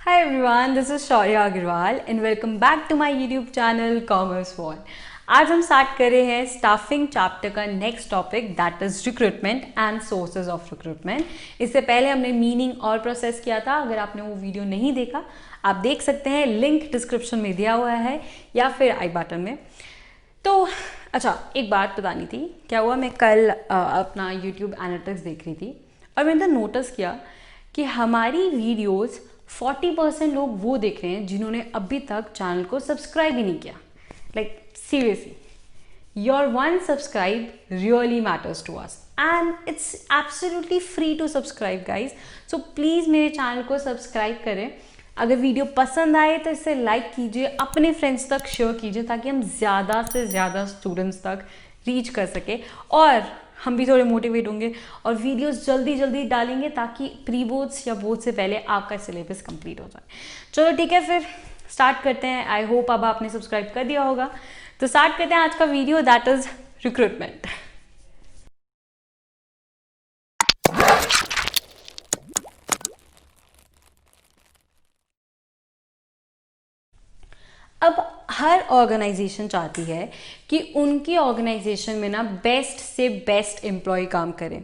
Hi everyone, this is Shaurya Agarwal and welcome back to my YouTube channel Commerce Wall. आज हम start कर रहे हैं staffing chapter का next topic that is recruitment and sources of recruitment. इससे पहले हमने मीनिंग और प्रोसेस किया था। अगर आपने वो वीडियो नहीं देखा आप देख सकते हैं, लिंक डिस्क्रिप्शन में दिया हुआ है या फिर आई बटन में। तो अच्छा, एक बात बतानी थी। क्या हुआ, मैं कल अपना YouTube एनालिटिक्स देख रही थी और मैंने नोटिस किया कि हमारी वीडियोज़ 40% लोग वो देख रहे हैं जिन्होंने अभी तक चैनल को सब्सक्राइब ही नहीं किया। Like seriously, your one subscribe really matters to us and it's absolutely free to subscribe guys. So please मेरे चैनल को सब्सक्राइब करें। अगर वीडियो पसंद आए तो इसे लाइक कीजिए, अपने फ्रेंड्स तक शेयर कीजिए ताकि हम ज़्यादा से ज़्यादा स्टूडेंट्स तक रीच कर सके और हम भी थोड़े मोटिवेट होंगे और वीडियोस जल्दी जल्दी डालेंगे ताकि प्री बोर्ड्स या बोर्ड से पहले आपका सिलेबस कंप्लीट हो जाए। चलो ठीक है, फिर स्टार्ट करते हैं। आई होप अब आपने सब्सक्राइब कर दिया होगा। तो स्टार्ट करते हैं आज का वीडियो दैट इज रिक्रूटमेंट। अब हर ऑर्गेनाइजेशन चाहती है कि उनकी ऑर्गेनाइजेशन में ना बेस्ट से बेस्ट एम्प्लॉय काम करे।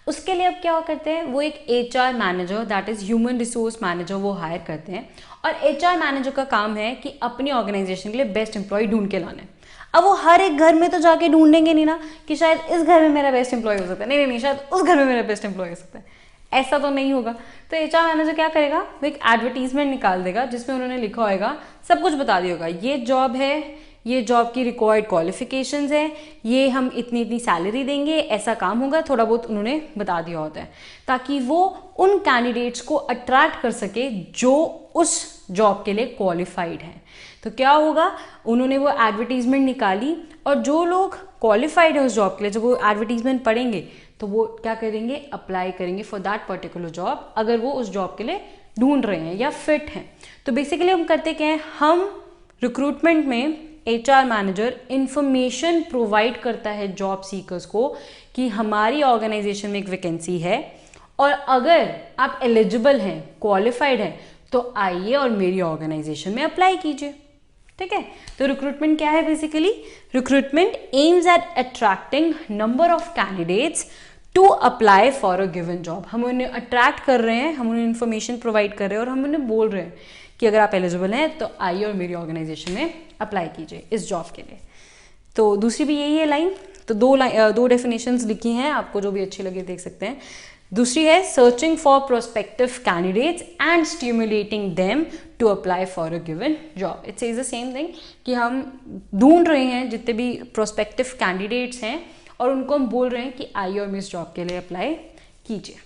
उसके लिए अब क्या करते हैं, वो एक HR manager that is human resource manager वो हायर करते हैं और HR मैनेजर का काम है कि अपनी ऑर्गेनाइजेशन के लिए बेस्ट एम्प्लॉय ढूंढ के लाने। अब वो हर एक घर में तो जाके ढूंढेंगे नहीं ना कि शायद इस घर में मेरा बेस्ट एम्प्लॉय हो सकता है, नहीं, शायद उस घर में मेरा बेस्ट एम्प्लॉय हो सकता है, ऐसा तो नहीं होगा। तो HR मैनेजर क्या करेगा, वो एक एडवर्टीजमेंट निकाल देगा जिसमें उन्होंने लिखा होगा, सब कुछ बता दिया होगा, ये जॉब है, ये जॉब की रिक्वायर्ड क्वालिफिकेशंस है, ये हम इतनी इतनी सैलरी देंगे, ऐसा काम होगा, थोड़ा बहुत उन्होंने बता दिया होता है ताकि वो उन कैंडिडेट्स को अट्रैक्ट कर सके जो उस जॉब के लिए क्वालिफाइड हैं। तो क्या होगा, उन्होंने वो एडवर्टीजमेंट निकाली और जो लोग क्वालिफाइड है उस जॉब के लिए, जब वो एडवर्टीजमेंट पढ़ेंगे तो वो क्या करेंगे, अप्लाई करेंगे फॉर दैट पर्टिकुलर जॉब अगर वो उस जॉब के लिए ढूंढ रहे हैं या फिट हैं। तो बेसिकली हम करते क्या हैं, हम रिक्रूटमेंट में HR मैनेजर इंफॉर्मेशन प्रोवाइड करता है जॉब सीकर्स को कि हमारी ऑर्गेनाइजेशन में एक वैकेंसी है और अगर आप एलिजिबल हैं, क्वालिफाइड हैं, तो आइए और मेरी ऑर्गेनाइजेशन में अप्लाई कीजिए। ठीक है, तो रिक्रूटमेंट क्या है basically, recruitment aims at attracting number of candidates to apply for a given job. हम उन्हें अट्रैक्ट कर रहे हैं, हम उन्हें इन्फॉर्मेशन प्रोवाइड कर रहे हैं और हम उन्हें बोल रहे हैं कि अगर आप एलिजिबल हैं तो आइए और मेरी ऑर्गेनाइजेशन में अप्लाई कीजिए इस जॉब के लिए। तो दूसरी भी यही है लाइन। तो दो डेफिनेशंस लिखी हैं, आपको जो भी अच्छी लगे देख सकते हैं। दूसरी है searching for prospective candidates and stimulating them to apply for a given job. It says the same thing कि हम ढूंढ रहे हैं जितने भी प्रोस्पेक्टिव कैंडिडेट्स हैं और उनको हम बोल रहे हैं कि आइए और इस जॉब के लिए अप्लाई कीजिए।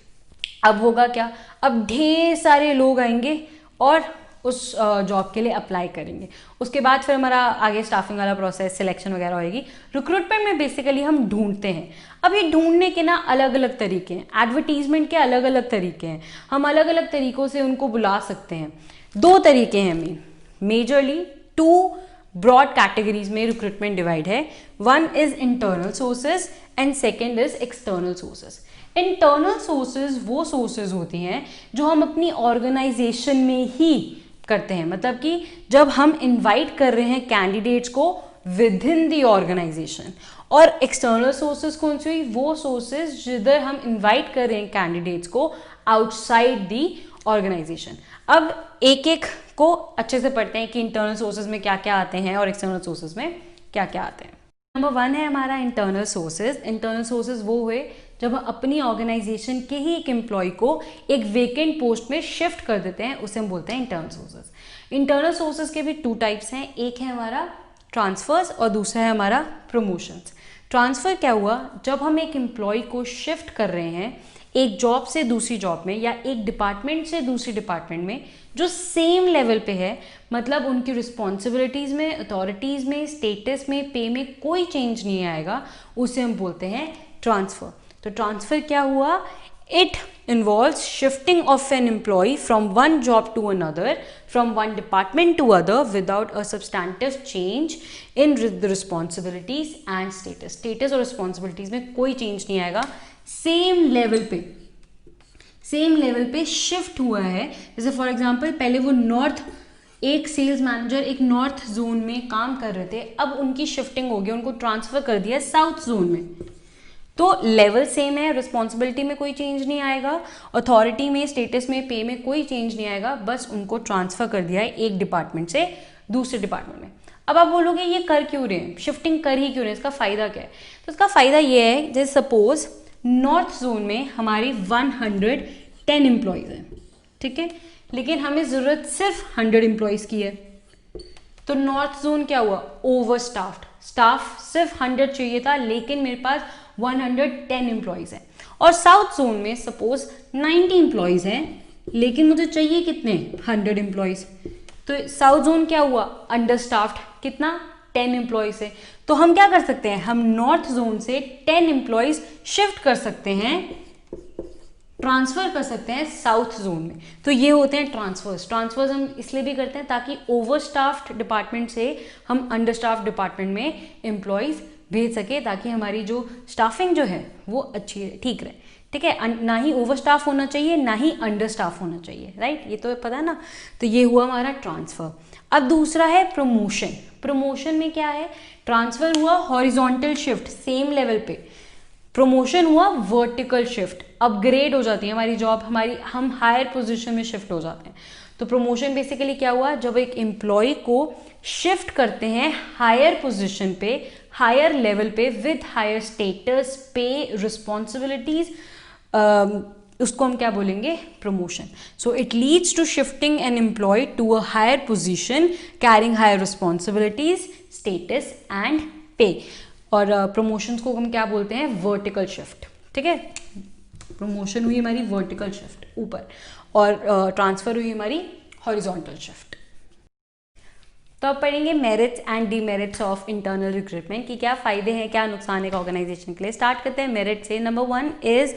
अब होगा क्या, अब ढेर सारे लोग आएंगे और उस जॉब के लिए अप्लाई करेंगे। उसके बाद फिर हमारा आगे स्टाफिंग वाला प्रोसेस, सिलेक्शन वगैरह होएगी। रिक्रूटमेंट में बेसिकली हम ढूंढते हैं। अब ये ढूंढने के ना अलग अलग तरीके हैं, एडवर्टीजमेंट के अलग अलग तरीके हैं, हम अलग अलग तरीकों से उनको बुला सकते हैं। दो तरीके हैं मेजरली, टू ब्रॉड कैटेगरीज में रिक्रूटमेंट डिवाइड है। One is internal sources and second is external sources. Internal sources वो सोर्सेज होती हैं जो हम अपनी ऑर्गेनाइजेशन में ही करते हैं, मतलब कि जब हम इनवाइट कर रहे हैं कैंडिडेट्स को विद इन दी ऑर्गेनाइजेशन। और एक्सटर्नल सोर्सेज कौन सी हुई, वो सोर्सेज जिधर हम इनवाइट कर रहे हैं कैंडिडेट्स को आउटसाइड दी ऑर्गेनाइजेशन। अब एक एक को अच्छे से पढ़ते हैं कि इंटरनल सोर्सेज में क्या क्या आते हैं और एक्सटर्नल सोर्सेज में क्या क्या आते हैं। नंबर 1 है हमारा इंटरनल सोर्सेज। इंटरनल सोर्सेज वो हुए जब हम अपनी ऑर्गेनाइजेशन के ही एक एम्प्लॉय को एक वेकेंट पोस्ट में शिफ्ट कर देते हैं, उसे हम बोलते हैं इंटरनल सोर्सेज। इंटरनल सोर्सेज के भी 2 टाइप्स हैं, एक है हमारा ट्रांसफर्स और दूसरा है हमारा प्रमोशंस। ट्रांसफर क्या हुआ, जब हम एक एम्प्लॉय को शिफ्ट कर रहे हैं एक जॉब से दूसरी जॉब में या एक डिपार्टमेंट से दूसरी डिपार्टमेंट में जो सेम लेवल पे है, मतलब उनकी रिस्पॉन्सिबिलिटीज़ में, अथॉरिटीज़ में, स्टेटस में, पे में कोई चेंज नहीं आएगा, उसे हम बोलते हैं ट्रांसफ़र। तो ट्रांसफ़र क्या हुआ, it involves shifting of an employee from one job to another, from one department to other without a substantive change in the responsibilities and status. Status और responsibilities में कोई change नहीं आएगा, सेम लेवल पे same level पे shift हुआ है। जैसे फॉर एग्जांपल पहले वो नॉर्थ, एक सेल्स मैनेजर एक नॉर्थ जोन में काम कर रहे थे, अब उनकी शिफ्टिंग हो गई, उनको ट्रांसफर कर दिया साउथ जोन में। तो लेवल सेम है, रिस्पॉन्सिबिलिटी में कोई चेंज नहीं आएगा, अथॉरिटी में, स्टेटस में, पे में कोई चेंज नहीं आएगा, बस उनको ट्रांसफर कर दिया है एक डिपार्टमेंट से दूसरे डिपार्टमेंट में। अब आप बोलोगे ये कर क्यों रहे हैं, शिफ्टिंग कर ही क्यों रहे हैं, इसका फ़ायदा क्या है? तो इसका फ़ायदा ये है, जैसे सपोज नॉर्थ जोन में हमारी 110 एम्प्लॉयज़ हैं, ठीक है, लेकिन हमें ज़रूरत सिर्फ 100 एम्प्लॉयज़ की है। तो नॉर्थ जोन क्या हुआ, ओवर स्टाफ्ड, स्टाफ सिर्फ 100 चाहिए था, लेकिन मेरे पास 110 एम्प्लॉयज़ हैं। और साउथ जोन में सपोज 90 एम्प्लॉयज़ हैं, लेकिन मुझे चाहिए कितने, 100 एम्प्लॉयज़। तो साउथ जोन क्या हुआ, अंडर स्टाफ्ड, कितना, 10 एम्प्लॉयज़ है। तो हम क्या कर सकते हैं, हम नॉर्थ जोन से 10 एम्प्लॉयज़ शिफ्ट कर सकते हैं, ट्रांसफर कर सकते हैं साउथ जोन में। तो ये होते हैं ट्रांसफर्स हम इसलिए भी करते हैं ताकि ओवर स्टाफ्ड डिपार्टमेंट से हम अंडर स्टाफ्ड डिपार्टमेंट में एम्प्लॉयज़ भेज सके, ताकि हमारी जो स्टाफिंग जो है वो अच्छी ठीक रहे, ठीक है। ना ही ओवर स्टाफ होना चाहिए, ना ही अंडर स्टाफ होना चाहिए, राइट, ये तो पता है ना। तो ये हुआ हमारा ट्रांसफर। अब दूसरा है प्रमोशन। प्रमोशन में क्या है, ट्रांसफर हुआ हॉरिजॉन्टल शिफ्ट सेम लेवल पे, प्रमोशन हुआ वर्टिकल शिफ्ट, अपग्रेड हो जाती है हमारी जॉब, हम हायर पोजीशन में शिफ्ट हो जाते हैं। तो प्रमोशन बेसिकली क्या हुआ, जब एक एम्प्लॉय को शिफ्ट करते हैं हायर पोजीशन पे, हायर लेवल पे, with higher status, pay, responsibilities, उसको हम क्या बोलेंगे, promotion. So it leads to shifting an employee to a higher position carrying higher responsibilities, status and pay. और प्रमोशंस को हम क्या बोलते हैं, वर्टिकल शिफ्ट, ठीक है। प्रमोशन हुई हमारी वर्टिकल शिफ्ट ऊपर, और ट्रांसफर हुई हमारी हॉरिजॉन्टल शिफ्ट। तो अब पढ़ेंगे merits and demerits of internal recruitment, कि क्या फायदे हैं, क्या नुकसान है ऑर्गेनाइजेशन के लिए। स्टार्ट करते हैं मेरिट से। Number 1 is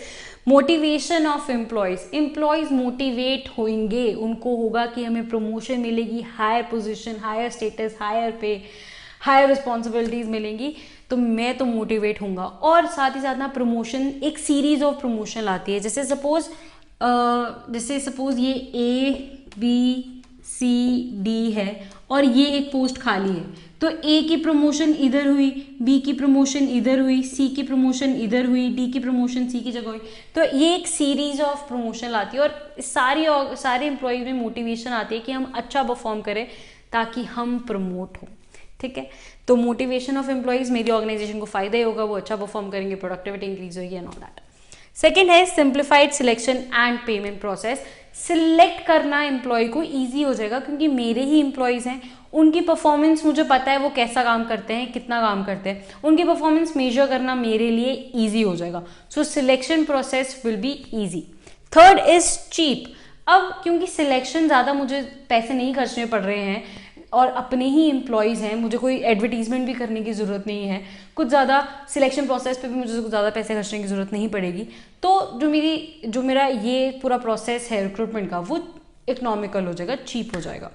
motivation of employees motivate होंगे, उनको होगा कि हमें प्रमोशन मिलेगी, higher position, higher status, higher pay, higher responsibilities मिलेंगी, तो मैं तो मोटिवेट होऊंगा। और साथ ही साथ ना प्रमोशन एक सीरीज ऑफ प्रमोशन लाती है। जैसे सपोज ये ABCD है और ये एक पोस्ट खाली है, तो A की प्रमोशन इधर हुई, B की प्रमोशन इधर हुई, C की प्रमोशन इधर हुई, D की प्रमोशन C की जगह हुई। तो ये एक सीरीज ऑफ प्रमोशन लाती है, और सारे एम्प्लॉयज में मोटिवेशन आती है कि हम अच्छा परफॉर्म करें ताकि हम प्रमोट हो, ठीक है। तो मोटिवेशन ऑफ एम्प्लॉयज, मेरी ऑर्गेनाइजेशन को फायदा ही होगा, वो अच्छा परफॉर्म करेंगे, प्रोडक्टिविटी इंक्रीज होगी एंड ऑल दैट। सेकेंड है simplified selection and payment process. Select करना एम्प्लॉय को ईजी हो जाएगा, क्योंकि मेरे ही एम्प्लॉयज हैं, उनकी परफॉर्मेंस मुझे पता है, वो कैसा काम करते हैं, कितना काम करते हैं, उनकी परफॉर्मेंस मेजर करना मेरे लिए ईजी हो जाएगा। So selection process will be easy. Third is cheap. अब क्योंकि सिलेक्शन ज़्यादा मुझे पैसे नहीं खर्चने पड़ रहे हैं, और अपने ही एम्प्लॉयज़ हैं, मुझे कोई एडवर्टीजमेंट भी करने की ज़रूरत नहीं है, कुछ ज़्यादा सिलेक्शन प्रोसेस पे भी मुझे कुछ ज़्यादा पैसे खर्चने की ज़रूरत नहीं पड़ेगी। तो जो मेरा ये पूरा प्रोसेस है रिक्रूटमेंट का, वो इकोनॉमिकल हो जाएगा, चीप हो जाएगा।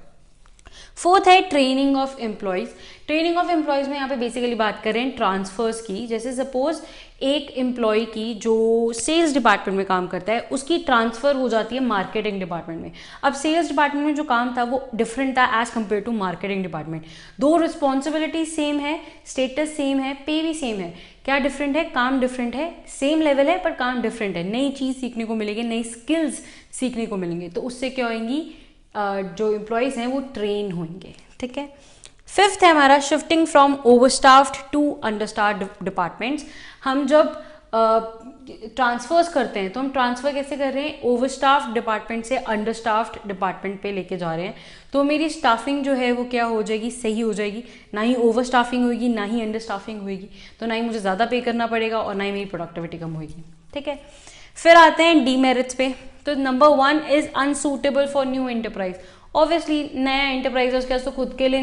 फोर्थ है training of employees. Training of employees में यहाँ पे बेसिकली बात करें ट्रांसफर्स की। जैसे सपोज एक एम्प्लॉय की जो सेल्स डिपार्टमेंट में काम करता है, उसकी ट्रांसफ़र हो जाती है मार्केटिंग डिपार्टमेंट में। अब सेल्स डिपार्टमेंट में जो काम था वो डिफरेंट था as compare to marketing department. दो रिस्पॉन्सिबिलिटी सेम है, स्टेटस सेम है, पे भी सेम है। क्या डिफरेंट है, काम डिफरेंट है, सेम लेवल है पर काम डिफरेंट है। नई चीज़ सीखने को मिलेगी, नई स्किल्स सीखने को मिलेंगे, तो उससे क्या होंगी, जो एम्प्लॉयज़ हैं वो ट्रेन होंगे, ठीक है। फिफ्थ है हमारा शिफ्टिंग फ्रॉम ओवरस्टाफ्ड टू अंडरस्टाफ्ड डिपार्टमेंट्स। हम जब ट्रांसफर्स करते हैं तो हम ट्रांसफ़र कैसे कर रहे हैं, ओवरस्टाफ्ड डिपार्टमेंट से अंडरस्टाफ्ड डिपार्टमेंट पे लेके जा रहे हैं। तो मेरी स्टाफिंग जो है वो क्या हो जाएगी, सही हो जाएगी, ना ही ओवर स्टाफिंग होगी, ना ही अंडर स्टाफिंग होगी। तो ना ही मुझे ज़्यादा पे करना पड़ेगा और ना ही मेरी प्रोडक्टिविटी कम होगी, ठीक है। फिर आते हैं डीमेरिट्स पे। तो number 1 is unsuitable for new enterprise. Obviously नया एंटरप्राइज है, उसके पास तो खुद के लिए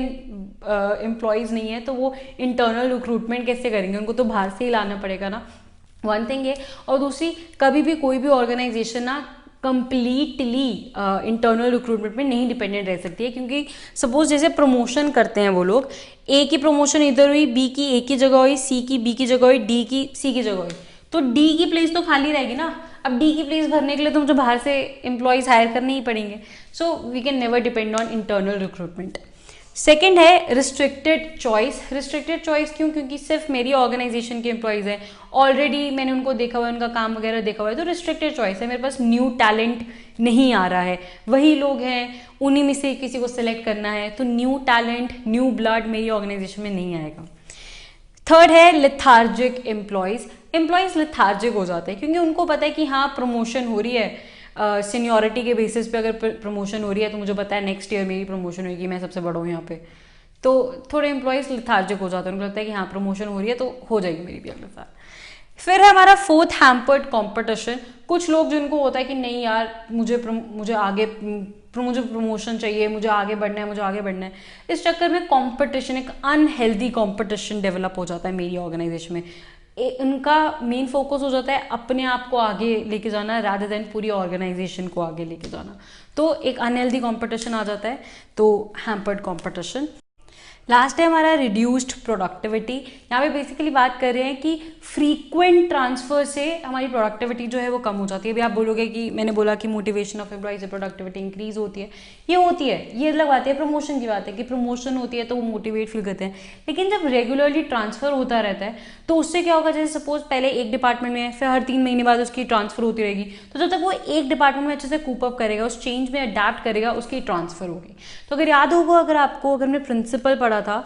एम्प्लॉयज़ नहीं है, तो वो इंटरनल रिक्रूटमेंट कैसे करेंगे, उनको तो बाहर से ही लाना पड़ेगा ना, वन थिंग है। और दूसरी, कभी भी कोई भी ऑर्गेनाइजेशन ना कंप्लीटली इंटरनल रिक्रूटमेंट में नहीं डिपेंडेंट रह सकती है, क्योंकि सपोज जैसे प्रमोशन करते हैं वो लोग, ए की प्रमोशन इधर हुई, बी की ए की जगह हुई, सी की बी की जगह हुई, डी की सी की जगह हुई, तो डी की प्लेस तो खाली रहेगी ना। अब डी की प्लेस भरने के लिए तो मुझे बाहर से एम्प्लॉयज़ हायर करने ही पड़ेंगे। So we can never depend on internal recruitment. Second है रिस्ट्रिक्टेड चॉइस। रिस्ट्रिक्टेड चॉइस क्यों? क्योंकि सिर्फ मेरी ऑर्गेनाइजेशन के एम्प्लॉयज़ हैं, ऑलरेडी मैंने उनको देखा हुआ है, उनका काम वगैरह देखा हुआ है, तो रिस्ट्रिक्टेड चॉइस है। मेरे पास न्यू टैलेंट नहीं आ रहा है, वही लोग हैं, उन्हीं में से किसी को सिलेक्ट करना है, तो न्यू टैलेंट, न्यू ब्लड मेरी ऑर्गेनाइजेशन में नहीं आएगा। थर्ड है लेथार्जिक एम्प्लॉयज़। एम्प्लॉयज़ लेथार्जिक हो जाते हैं क्योंकि उनको पता है कि हाँ प्रमोशन हो रही है, सीनियरिटी के बेसिस पे अगर प्रमोशन हो रही है तो मुझे पता है नेक्स्ट ईयर मेरी प्रमोशन होगी, मैं सबसे बड़ा हूँ यहाँ पे। तो थोड़े एम्प्लॉयज़ लेथार्जिक हो जाते हैं, उनको लगता है कि हाँ प्रमोशन हो रही है तो हो जाएगी मेरी भी अगले साल। फिर है हमारा फोर्थ हैम्पर्ड कंपटीशन। कुछ लोग जिनको होता है कि नहीं यार मुझे प्रमोशन चाहिए, मुझे आगे बढ़ना है, मुझे आगे बढ़ना है, इस चक्कर में कंपटीशन, एक अनहेल्दी कंपटीशन डेवलप हो जाता है मेरी ऑर्गेनाइजेशन में। उनका मेन फोकस हो जाता है अपने आप को आगे लेके जाना रादर देन पूरी ऑर्गेनाइजेशन को आगे लेके जाना, तो एक अनहेल्दी कंपटीशन आ जाता है, तो हैम्पर्ड कंपटीशन। लास्ट है हमारा रिड्यूस्ड प्रोडक्टिविटी। यहाँ पे बेसिकली बात कर रहे हैं कि फ्रीक्वेंट ट्रांसफर से हमारी प्रोडक्टिविटी जो है वो कम हो जाती है। अभी आप बोलोगे कि मैंने बोला कि मोटिवेशन ऑफ एम्प्लॉय से प्रोडक्टिविटी इंक्रीज होती है, ये होती है, ये अलग बात है, प्रमोशन की बात है कि प्रमोशन होती है तो वो मोटिवेट फील करते हैं। लेकिन जब रेगुलरली ट्रांसफर होता रहता है तो उससे क्या होगा, जैसे सपोज पहले एक डिपार्टमेंट में है, फिर हर 3 महीने बाद उसकी ट्रांसफर होती रहेगी, तो जब तक वो एक डिपार्टमेंट में अच्छे से कूप अप करेगा, उस चेंज में अडेप्ट करेगा, उसकी ट्रांसफर होगी। तो अगर याद होगा, अगर आपको, अगर हमने प्रिंसिपल पढ़ा था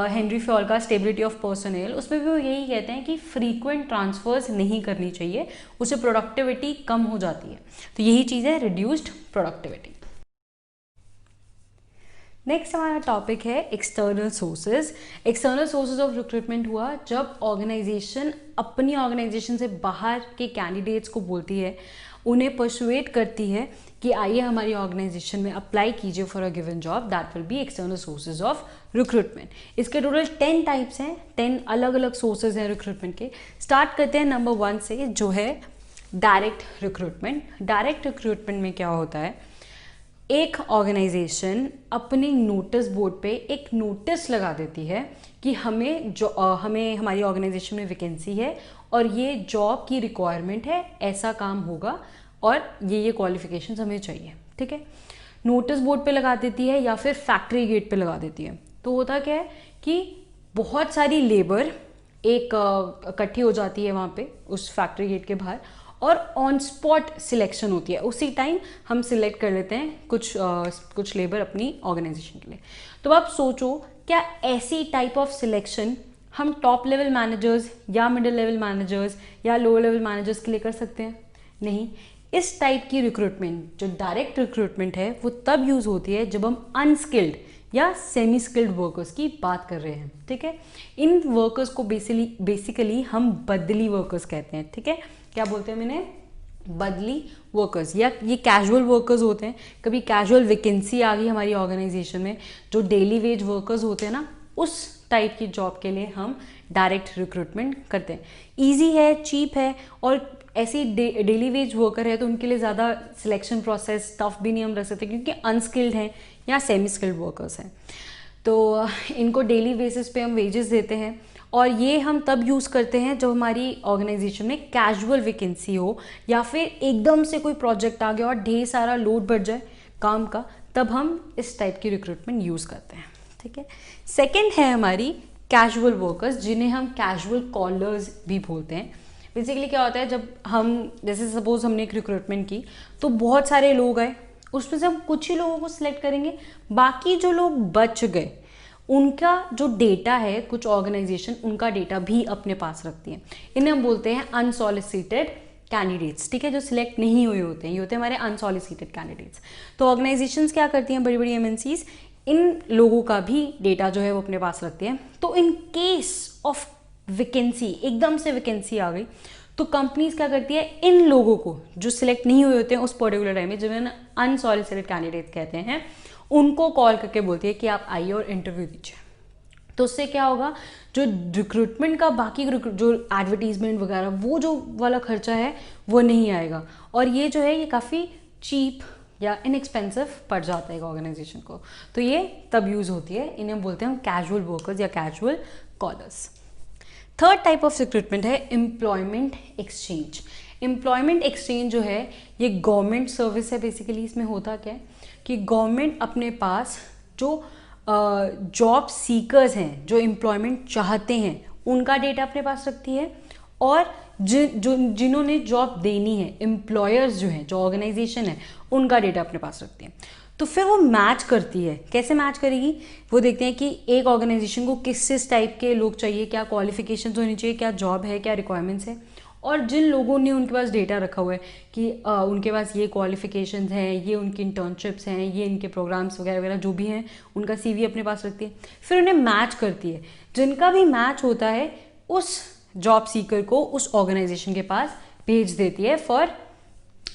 हेनरी फॉल का स्टेबिलिटी ऑफ पर्सनल, उसमें भी वो यही कहते हैं कि फ्रीक्वेंट ट्रांसफर्स नहीं करनी चाहिए, उससे प्रोडक्टिविटी कम हो जाती है। तो यही चीज़ है रिड्यूस्ड प्रोडक्टिविटी। नेक्स्ट हमारा टॉपिक है external sources. External sources of recruitment हुआ जब ऑर्गेनाइजेशन अपनी ऑर्गेनाइजेशन से बाहर के कैंडिडेट्स को बोलती है, उन्हें पर्सुएट करती है कि आइए हमारी ऑर्गेनाइजेशन में अप्लाई कीजिए for a given job, that will be external sources of recruitment. इसके टोटल 10 टाइप्स हैं, 10 अलग अलग सोर्सेज हैं रिक्रूटमेंट के। स्टार्ट करते हैं नंबर 1 से, जो है डायरेक्ट रिक्रूटमेंट। डायरेक्ट रिक्रूटमेंट में क्या होता है, एक ऑर्गेनाइजेशन अपने नोटिस बोर्ड पे एक नोटिस लगा देती है कि हमें हमारी ऑर्गेनाइजेशन में वैकेंसी है और ये जॉब की रिक्वायरमेंट है, ऐसा काम होगा और ये क्वालिफिकेशंस हमें चाहिए, ठीक है। नोटिस बोर्ड पे लगा देती है या फिर फैक्ट्री गेट पे लगा देती है। तो होता क्या है कि बहुत सारी लेबर एक इकट्ठी हो जाती है वहाँ पे उस फैक्ट्री गेट के बाहर, और ऑन स्पॉट सिलेक्शन होती है, उसी टाइम हम सिलेक्ट कर लेते हैं कुछ लेबर अपनी ऑर्गेनाइजेशन के लिए। तो आप सोचो, क्या ऐसी टाइप ऑफ सिलेक्शन हम टॉप लेवल मैनेजर्स या मिडिल लेवल मैनेजर्स या लोअर लेवल मैनेजर्स के लिए कर सकते हैं? नहीं। इस टाइप की रिक्रूटमेंट, जो डायरेक्ट रिक्रूटमेंट है, वो तब यूज़ होती है जब हम अनस्किल्ड या सेमी स्किल्ड वर्कर्स की बात कर रहे हैं, ठीक है। इन वर्कर्स को बेसिकली हम बदली वर्कर्स कहते हैं, ठीक है। क्या बोलते हैं मैंने? बदली वर्कर्स, या ये कैजुअल वर्कर्स होते हैं। कभी कैजुअल वैकेंसी आ गई हमारी ऑर्गेनाइजेशन में, जो डेली वेज वर्कर्स होते हैं ना, उस टाइप की जॉब के लिए हम डायरेक्ट रिक्रूटमेंट करते हैं। ईजी है, चीप है, और ऐसी डेली वेज वर्कर है तो उनके लिए ज़्यादा सिलेक्शन प्रोसेस टफ भी नहीं हम रख सकते, क्योंकि अनस्किल्ड हैं या सेमी स्किल्ड वर्कर्स हैं। तो इनको डेली बेसिस पे हम वेजेस देते हैं, और ये हम तब यूज़ करते हैं जब हमारी ऑर्गेनाइजेशन में कैजुअल वैकेंसी हो, या फिर एकदम से कोई प्रोजेक्ट आ गया और ढेर सारा लोड बढ़ जाए काम का, तब हम इस टाइप की रिक्रूटमेंट यूज़ करते हैं, ठीक है। सेकेंड है हमारी कैजुअल वर्कर्स, जिन्हें हम कैजुअल कॉलर्स भी बोलते हैं। बेसिकली क्या होता है, जब हम, जैसे सपोज हमने एक रिक्रूटमेंट की तो बहुत सारे लोग आए, उसमें से हम कुछ ही लोगों को सिलेक्ट करेंगे, बाकी जो लोग बच गए उनका जो डेटा है, कुछ ऑर्गेनाइजेशन उनका डेटा भी अपने पास रखती है। इन्हें हम बोलते हैं अनसॉलिसिटेड कैंडिडेट्स, ठीक है, जो सिलेक्ट नहीं हुए होते हैं, ये होते हैं हमारे अनसॉलिसिटेड कैंडिडेट्स। तो ऑर्गेनाइजेशंस क्या करती हैं, बड़ी बड़ी एमएनसीज इन लोगों का भी डेटा जो है वो अपने पास रखती हैं। तो इन केस ऑफ वैकेंसी, एकदम से वैकेंसी आ गई, तो कंपनीज क्या करती है, इन लोगों को जो सिलेक्ट नहीं हुए होते हैं उस पर्टिकुलर टाइम में, जिन्हें अनसॉलिसिटेड कैंडिडेट कहते हैं, उनको कॉल करके बोलती है कि आप आइए और इंटरव्यू दीजिए। तो उससे क्या होगा, जो रिक्रूटमेंट का बाकी जो एडवर्टीजमेंट वगैरह वो जो वाला खर्चा है वो नहीं आएगा, और ये जो है ये काफ़ी चीप या इनएक्सपेंसिव पड़ जाता है ऑर्गेनाइजेशन को। तो ये तब यूज़ होती है, इन्हें बोलते हैं हम कैजुअल वर्कर्स या casual callers. Third type of recruitment है एम्प्लॉयमेंट एक्सचेंज। एम्प्लॉयमेंट एक्सचेंज जो है ये गवर्नमेंट सर्विस है। बेसिकली इसमें होता क्या है कि गवर्नमेंट अपने पास जो जॉब सीकर्स हैं, जो एम्प्लॉयमेंट चाहते हैं, उनका डेटा अपने पास रखती है, और जिन्होंने जॉब देनी है, एम्प्लॉयर्स जो हैं, जो ऑर्गेनाइजेशन है, उनका डेटा अपने पास रखती है। तो फिर वो मैच करती है। कैसे मैच करेगी? वो देखते हैं कि एक ऑर्गेनाइजेशन को किस टाइप के लोग चाहिए, क्या क्वालिफिकेशंस होनी चाहिए, क्या जॉब है, क्या रिक्वायरमेंट्स है, और जिन लोगों ने उनके पास डेटा रखा हुआ है कि उनके पास ये क्वालिफिकेशंस हैं, ये उनकी इंटर्नशिप्स हैं, ये इनके प्रोग्राम्स वगैरह वगैरह जो भी हैं, उनका सीवी अपने पास रखती है। फिर उन्हें मैच करती है। जिनका भी मैच होता है उस जॉब सीकर को उस ऑर्गेनाइजेशन के पास भेज देती है फॉर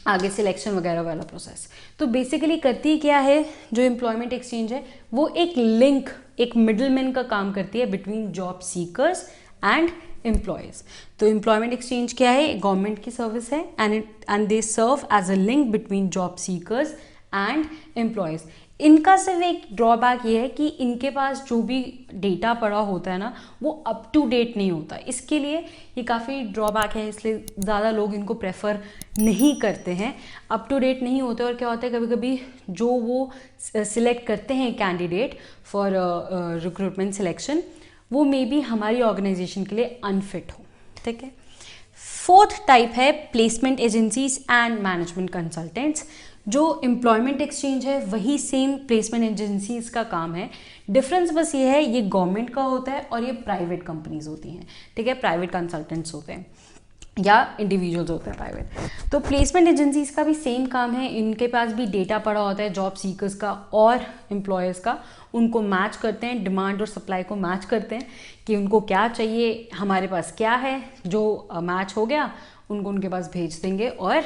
आगे सिलेक्शन वगैरह वाला प्रोसेस। तो बेसिकली करती क्या है जो एम्प्लॉयमेंट एक्सचेंज है, वो एक लिंक, एक मिडलमैन का काम करती है between job seekers and employers. तो एम्प्लॉयमेंट एक्सचेंज क्या है? गवर्नमेंट की सर्विस है and they serve as a link between job seekers and employers. इनका सिर्फ एक ड्रॉबैक ये है कि इनके पास जो भी डेटा पड़ा होता है ना, वो अप टू डेट नहीं होता। इसके लिए ये काफ़ी ड्रॉबैक है, इसलिए ज़्यादा लोग इनको प्रेफर नहीं करते हैं। अप टू डेट नहीं होते, और क्या होता है कभी कभी जो वो सिलेक्ट करते हैं कैंडिडेट फॉर रिक्रूटमेंट सिलेक्शन, वो मे बी हमारी ऑर्गेनाइजेशन के लिए अनफिट हो। ठीक है। फोर्थ टाइप है placement agencies and management consultants. जो एम्प्लॉयमेंट एक्सचेंज है वही सेम प्लेसमेंट एजेंसीज का काम है। डिफरेंस बस ये है, ये गवर्नमेंट का होता है और ये प्राइवेट कंपनीज होती हैं। ठीक है, प्राइवेट कंसल्टेंट्स होते हैं या इंडिविजुअल्स होते हैं प्राइवेट। तो प्लेसमेंट एजेंसीज का भी सेम काम है। इनके पास भी डेटा पड़ा होता है जॉब सीकर्स का और एम्प्लॉयर्स का। उनको मैच करते हैं, डिमांड और सप्लाई को मैच करते हैं कि उनको क्या चाहिए, हमारे पास क्या है। जो मैच हो गया उनको उनके पास भेज देंगे और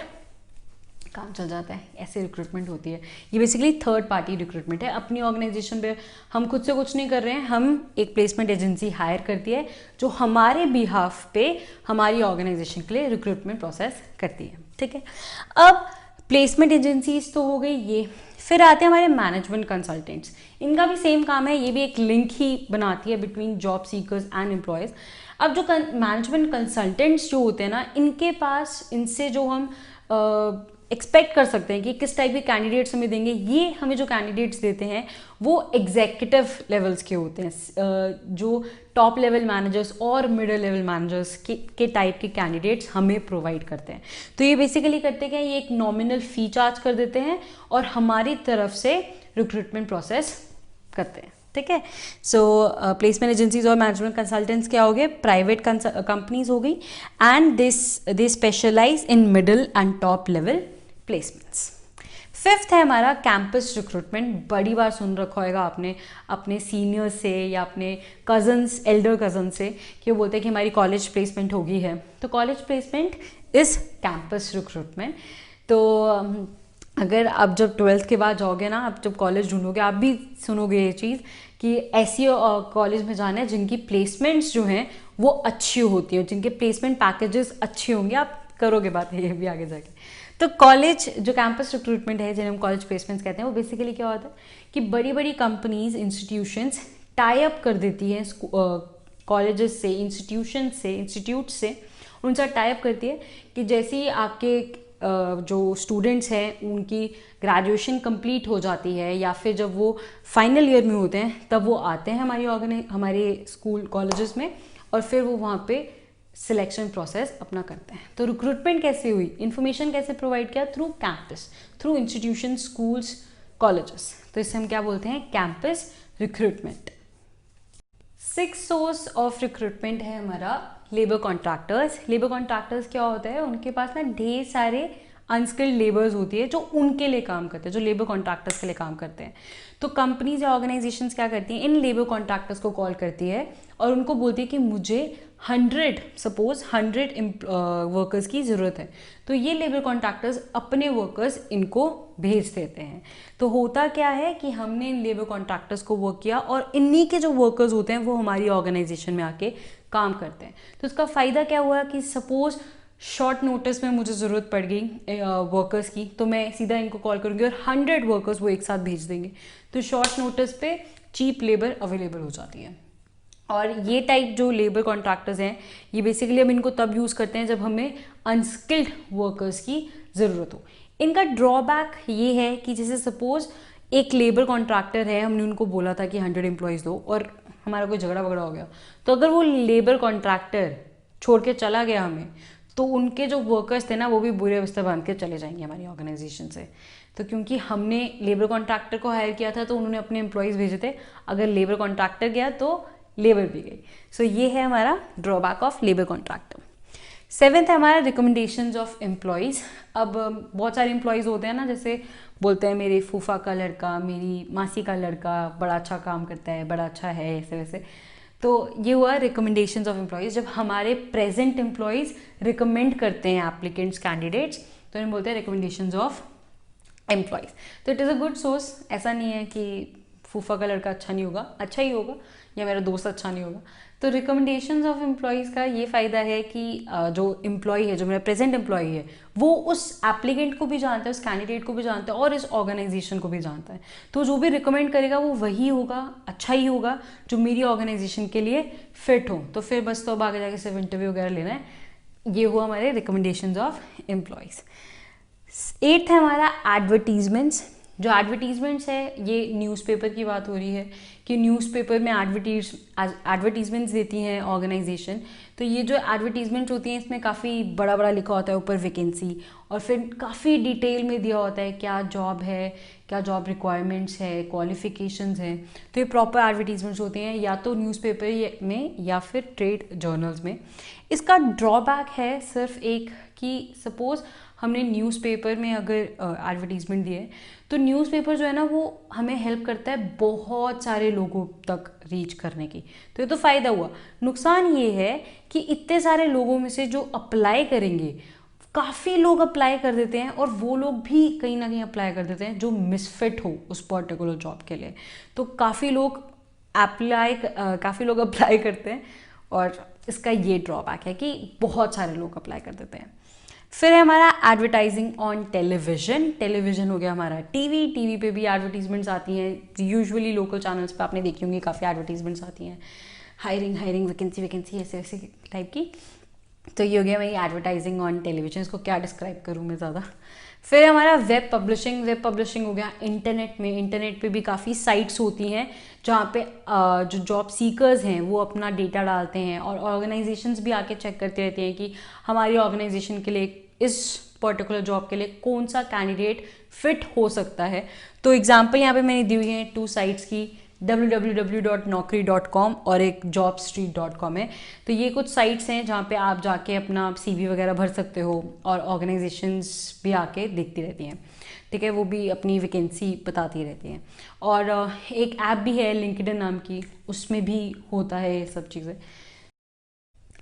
काम चल जाता है। ऐसे रिक्रूटमेंट होती है। ये बेसिकली थर्ड पार्टी रिक्रूटमेंट है। अपनी ऑर्गेनाइजेशन पे हम खुद से कुछ नहीं कर रहे हैं, हम एक प्लेसमेंट एजेंसी हायर करती है जो हमारे बिहाफ पे हमारी ऑर्गेनाइजेशन के लिए रिक्रूटमेंट प्रोसेस करती है। ठीक है, अब प्लेसमेंट एजेंसीज तो हो गई ये। फिर आते हैं हमारे मैनेजमेंट कंसल्टेंट्स। इनका भी सेम काम है, ये भी एक लिंक ही बनाती है between job seekers and employees. अब जो मैनेजमेंट कंसल्टेंट्स जो होते हैं ना, इनके पास, इनसे जो हम एक्सपेक्ट कर सकते हैं कि किस टाइप के कैंडिडेट्स हमें देंगे, ये हमें जो कैंडिडेट्स देते हैं वो एग्जीक्यूटिव लेवल्स के होते हैं। जो टॉप लेवल मैनेजर्स और मिडिल लेवल मैनेजर्स के टाइप के कैंडिडेट्स हमें प्रोवाइड करते हैं। तो ये बेसिकली करते क्या, ये एक नॉमिनल फ़ी चार्ज कर देते हैं और हमारी तरफ से रिक्रूटमेंट प्रोसेस करते हैं। ठीक है, सो प्लेसमेंट एजेंसीज और मैनेजमेंट कंसल्टेंट्स क्या हो गए? प्राइवेट कंपनीज हो गई and they specialise in middle and top level placements. Fifth है हमारा कैंपस रिक्रूटमेंट। बड़ी बार सुन रखा होगा आपने अपने सीनियर्स से या अपने कजन्स, एल्डर कजन से, कि वो बोलते हैं कि हमारी कॉलेज प्लेसमेंट हो गई है। तो college placement is campus recruitment. तो अगर आप जब 12th के बाद जाओगे ना, आप जब कॉलेज ढूंढोगे, आप भी सुनोगे ये चीज़ कि ऐसी कॉलेज में जाना है जिनकी प्लेसमेंट्स जो हैं वो अच्छी होती है, जिनके प्लेसमेंट पैकेजेस अच्छे होंगे। आप करोगे बात ये भी आगे जाके। तो कॉलेज जो कैंपस रिक्रूटमेंट है, जिन्हें हम कॉलेज प्लेसमेंट्स कहते हैं, वो बेसिकली क्या होता है कि बड़ी बड़ी कंपनीज, इंस्टीट्यूशंस टाई अप कर देती हैं कॉलेजेस से, इंस्टीट्यूट से उनसे टाई अप करती है कि जैसे ही आपके जो स्टूडेंट्स हैं उनकी ग्रेजुएशन कंप्लीट हो जाती है या फिर जब वो फाइनल ईयर में होते हैं, तब वो आते हैं हमारे स्कूल कॉलेजेस में, और फिर वो वहाँ पे सिलेक्शन प्रोसेस अपना करते हैं। तो रिक्रूटमेंट कैसे हुई, इन्फॉर्मेशन कैसे प्रोवाइड किया? Through campus, through institution, schools, colleges. तो इससे हम क्या बोलते हैं? Campus recruitment. Six source of recruitment है हमारा लेबर कॉन्ट्रैक्टर्स। लेबर कॉन्ट्रैक्टर्स क्या होता है? उनके पास ना ढेर सारे अनस्किल्ड लेबर्स होती है जो उनके लिए काम करते हैं, जो लेबर कॉन्ट्रैक्टर्स के लिए काम करते हैं। तो कंपनीज या ऑर्गेनाइजेशंस क्या करती हैं? इन लेबर कॉन्ट्रैक्टर्स को कॉल करती है और उनको बोलती है कि मुझे 100 वर्कर्स की ज़रूरत है। तो ये लेबर कॉन्ट्रैक्टर्स अपने वर्कर्स इनको भेज देते हैं। तो होता क्या है कि हमने इन लेबर कॉन्ट्रैक्टर्स को वर्क किया और इन्हीं के जो वर्कर्स होते हैं वो हमारी ऑर्गेनाइजेशन में आके काम करते हैं। तो इसका फ़ायदा क्या हुआ कि सपोज शॉर्ट नोटिस में मुझे ज़रूरत पड़ गई वर्कर्स की, तो मैं सीधा इनको कॉल करूँगी और 100 वर्कर्स वो एक साथ भेज देंगे। तो शॉर्ट नोटिस पे चीप लेबर अवेलेबल हो जाती है। और ये टाइप जो लेबर कॉन्ट्रैक्टर्स हैं, ये बेसिकली हम इनको तब यूज़ करते हैं जब हमें अनस्किल्ड वर्कर्स की ज़रूरत हो। इनका ड्रॉबैक ये है कि जैसे सपोज एक लेबर कॉन्ट्रैक्टर है, हमने उनको बोला था कि 100 एम्प्लॉयज़ दो और हमारा कोई झगड़ा वगड़ा हो गया, तो अगर वो लेबर कॉन्ट्रैक्टर छोड़ के चला गया हमें, तो उनके जो वर्कर्स थे ना, वो भी बुरे अवस्था बांध के चले जाएंगे हमारी ऑर्गेनाइजेशन से। तो क्योंकि हमने लेबर कॉन्ट्रैक्टर को हायर किया था, तो उन्होंने अपने एम्प्लॉयज़ भेजे थे, अगर लेबर कॉन्ट्रैक्टर गया तो लेबर भी गई। सो ये है हमारा drawback of labour contractor. 7th है हमारा रिकमेंडेशंस ऑफ एम्प्लॉयज़। अब बहुत सारे एम्प्लॉयज़ होते हैं ना, जैसे बोलते हैं मेरे फूफा का लड़का, मेरी मासी का लड़का बड़ा अच्छा काम करता है, बड़ा अच्छा है, ऐसे वैसे। तो ये हुआ रिकमेंडेशंस ऑफ एम्प्लॉयज़। जब हमारे प्रेजेंट एम्प्लॉयज़ रिकमेंड करते हैं एप्लीकेंट्स, कैंडिडेट्स, तो इन्हें बोलते हैं रिकमेंडेशंस ऑफ एम्प्लॉयज़। तो it is a good source. ऐसा नहीं है कि फूफा का लड़का अच्छा नहीं होगा, अच्छा ही होगा, या मेरा दोस्त अच्छा नहीं होगा। तो रिकमेंडेशंस ऑफ एम्प्लॉयज़ का ये फ़ायदा है कि जो एम्प्लॉय है, जो मेरा प्रेजेंट एम्प्लॉय है, वो उस एप्लीकेंट को भी जानता है, उस कैंडिडेट को भी जानता है और इस ऑर्गेनाइजेशन को भी जानता है। तो जो भी रिकमेंड करेगा वो वही होगा, अच्छा ही होगा, जो मेरी ऑर्गेनाइजेशन के लिए फिट हो। तो फिर बस तो अब आगे जाके सिर्फ इंटरव्यू वगैरह लेना है। ये हुआ हमारे रिकमेंडेशंस ऑफ एम्प्लॉयज़। 8th है हमारा एडवर्टीजमेंट्स। जो एडवर्टीजमेंट्स है, ये न्यूज़पेपर की बात हो रही है कि न्यूज़पेपर में एडवर्टीजमेंट्स देती हैं ऑर्गेनाइजेशन। तो ये जो एडवर्टीजमेंट्स होती हैं, इसमें काफ़ी बड़ा बड़ा लिखा होता है ऊपर वैकेंसी, और फिर काफ़ी डिटेल में दिया होता है क्या जॉब है, क्या जॉब रिक्वायरमेंट्स है, क्वालिफिकेशंस हैं। तो ये प्रॉपर एडवर्टीजमेंट्स होती हैं, या तो न्यूज़पेपर में या फिर ट्रेड जर्नल्स में। इसका ड्रॉबैक है सिर्फ एक कि सपोज़ हमने न्यूज़पेपर में अगर एडवर्टीज़मेंट दिए, तो न्यूज़पेपर जो है ना, वो हमें हेल्प करता है बहुत सारे लोगों तक रीच करने की। तो ये तो फ़ायदा हुआ। नुकसान ये है कि इतने सारे लोगों में से जो अप्लाई करेंगे, काफ़ी लोग अप्लाई कर देते हैं, और वो लोग भी कहीं ना कहीं अप्लाई कर देते हैं जो मिसफिट हो उस पर्टिकुलर जॉब के लिए। तो काफ़ी लोग अप्लाई करते हैं, और इसका ये ड्रॉबैक है कि बहुत सारे लोग अप्लाई कर देते हैं। फिर है हमारा एडवर्टाइजिंग ऑन टेलीविजन। टेलीविजन हो गया हमारा टीवी पे भी एडवर्टीजमेंट्स आती हैं। यूजुअली लोकल चैनल्स पे आपने देखी होंगी, काफ़ी एडवर्टीजमेंट्स आती हैं, हायरिंग वैकेंसी ऐसे ऐसे टाइप की। तो ये हो गया मेरी एडवर्टाइजिंग ऑन टेलीविजन। इसको क्या डिस्क्राइब करूँ मैं ज़्यादा। फिर हमारा वेब पब्लिशिंग हो गया इंटरनेट में। इंटरनेट पे भी काफ़ी साइट्स होती हैं जहाँ पे जो जॉब सीकर्स हैं वो अपना डेटा डालते हैं, और ऑर्गेनाइजेशंस भी आके चेक करते रहते हैं कि हमारी ऑर्गेनाइजेशन के लिए इस पर्टिकुलर जॉब के लिए कौन सा कैंडिडेट फिट हो सकता है। तो एग्जांपल यहाँ पे मैंने दी हुई है 2 साइट्स की, www.naukri.com और एक jobstreet.com है। तो ये कुछ साइट्स हैं जहाँ पे आप जाके अपना CV वगैरह भर सकते हो, और ऑर्गेनाइजेशंस भी आके देखती रहती हैं, ठीक है, वो भी अपनी वैकेंसी बताती रहती हैं। और एक ऐप भी है लिंक्डइन नाम की, उसमें भी होता है ये सब चीज़ें।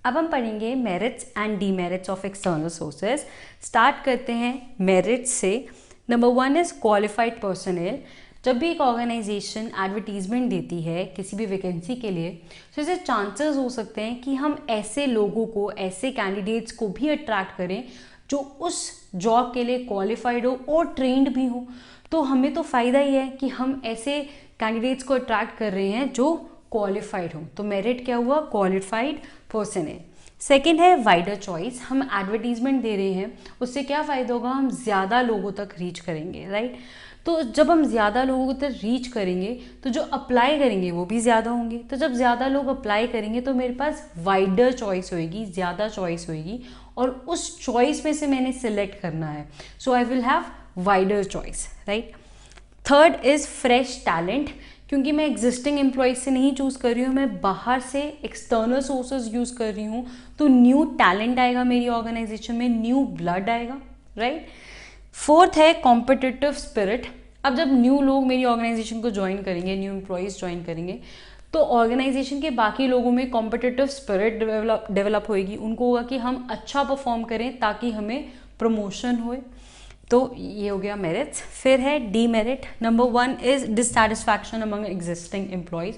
अब हम पढ़ेंगे merits and demerits of external sources. Start करते हैं मेरिट्स से। Number 1 is qualified personal. जब भी एक ऑर्गेनाइजेशन एडवर्टीजमेंट देती है किसी भी वैकेंसी के लिए, तो इससे चांसेस हो सकते हैं कि हम ऐसे लोगों को, ऐसे कैंडिडेट्स को भी अट्रैक्ट करें जो उस जॉब के लिए क्वालिफाइड हो और ट्रेंड भी हो। तो हमें तो फ़ायदा ही है कि हम ऐसे कैंडिडेट्स को अट्रैक्ट कर रहे हैं जो क्वालिफाइड हो। तो मेरिट क्या हुआ? Qualified personal. सेकेंड है वाइडर चॉइस। हम एडवर्टीजमेंट दे रहे हैं, उससे क्या फ़ायदा होगा? हम ज़्यादा लोगों तक रीच करेंगे, राइट। तो जब हम ज़्यादा लोगों तक रीच करेंगे तो जो अप्लाई करेंगे वो भी ज़्यादा होंगे। तो जब ज़्यादा लोग अप्लाई करेंगे तो मेरे पास वाइडर चॉइस होएगी, ज़्यादा चॉइस होएगी, और उस चॉइस में से मैंने सिलेक्ट करना है। So I will have wider choice, right. Third is fresh talent. क्योंकि मैं एग्जिस्टिंग एम्प्लॉयज से नहीं चूज़ कर रही हूँ, मैं बाहर से एक्सटर्नल सोर्सेज यूज़ कर रही हूँ, तो न्यू टैलेंट आएगा मेरी ऑर्गेनाइजेशन में, न्यू ब्लड आएगा, राइट। फोर्थ है कॉम्पिटिटिव स्पिरिट। अब जब न्यू लोग मेरी ऑर्गेनाइजेशन को ज्वाइन करेंगे, न्यू एम्प्लॉयज़ ज्वाइन करेंगे, तो ऑर्गेनाइजेशन के बाकी लोगों में कॉम्पिटिटिव स्पिरिट डेवलप होएगी। उनको होगा कि हम अच्छा परफॉर्म करें ताकि हमें प्रमोशन होए। तो ये हो गया मेरिट्स। फिर है demerit. Number 1 is dissatisfaction among existing employees.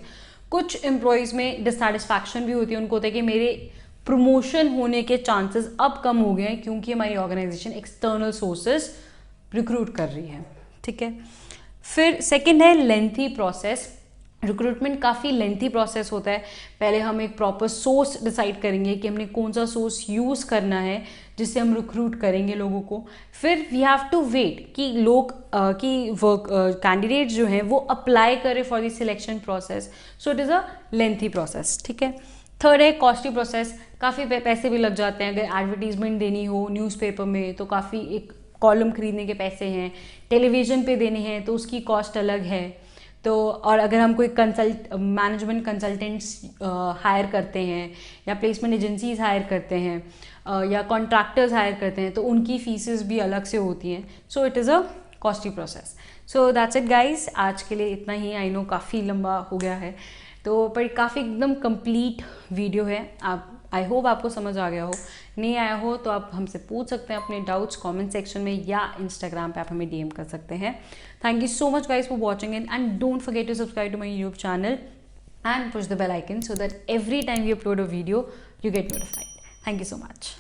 कुछ एम्प्लॉयज़ में डिससैटिस्फैक्शन भी होती है, उनको होता है कि मेरे प्रमोशन होने के चांसेस अब कम हो गए हैं क्योंकि हमारी ऑर्गेनाइजेशन एक्सटर्नल सोर्सेज रिक्रूट कर रही है, ठीक है। फिर सेकंड है लेंथी प्रोसेस। रिक्रूटमेंट काफ़ी लेंथी प्रोसेस होता है। पहले हम एक प्रॉपर सोर्स डिसाइड करेंगे कि हमने कौन सा सोर्स यूज़ करना है जिससे हम रिक्रूट करेंगे लोगों को। फिर वी हैव टू वेट कि लोग कि वर्क कैंडिडेट जो हैं वो अप्लाई करें for the selection process. So it is a lengthy process, ठीक है। थर्ड है कॉस्टली प्रोसेस, काफ़ी पैसे भी लग जाते हैं। अगर एडवर्टीजमेंट देनी हो न्यूज़पेपर में तो काफ़ी, एक कॉलम खरीदने के पैसे हैं, टेलीविज़न पे देने हैं तो उसकी कॉस्ट अलग है। तो और अगर हम कोई मैनेजमेंट कंसल्टेंट्स हायर करते हैं या प्लेसमेंट एजेंसीज हायर करते हैं या कॉन्ट्रैक्टर्स हायर करते हैं तो उनकी फीसेस भी अलग से होती हैं। So it is a costly process. So that's it guys, आज के लिए इतना ही। आई नो काफ़ी लंबा हो गया है तो, पर काफ़ी एकदम कंप्लीट वीडियो है। आप, आई होप आपको समझ आ गया हो। नहीं आया हो तो आप हमसे पूछ सकते हैं अपने डाउट्स कमेंट सेक्शन में, या इंस्टाग्राम पे आप हमें डीएम कर सकते हैं। Thank you so much guys for watching it, and don't forget to subscribe to my YouTube channel and push the bell icon so that every time we upload a video you get notified. Thank you so much.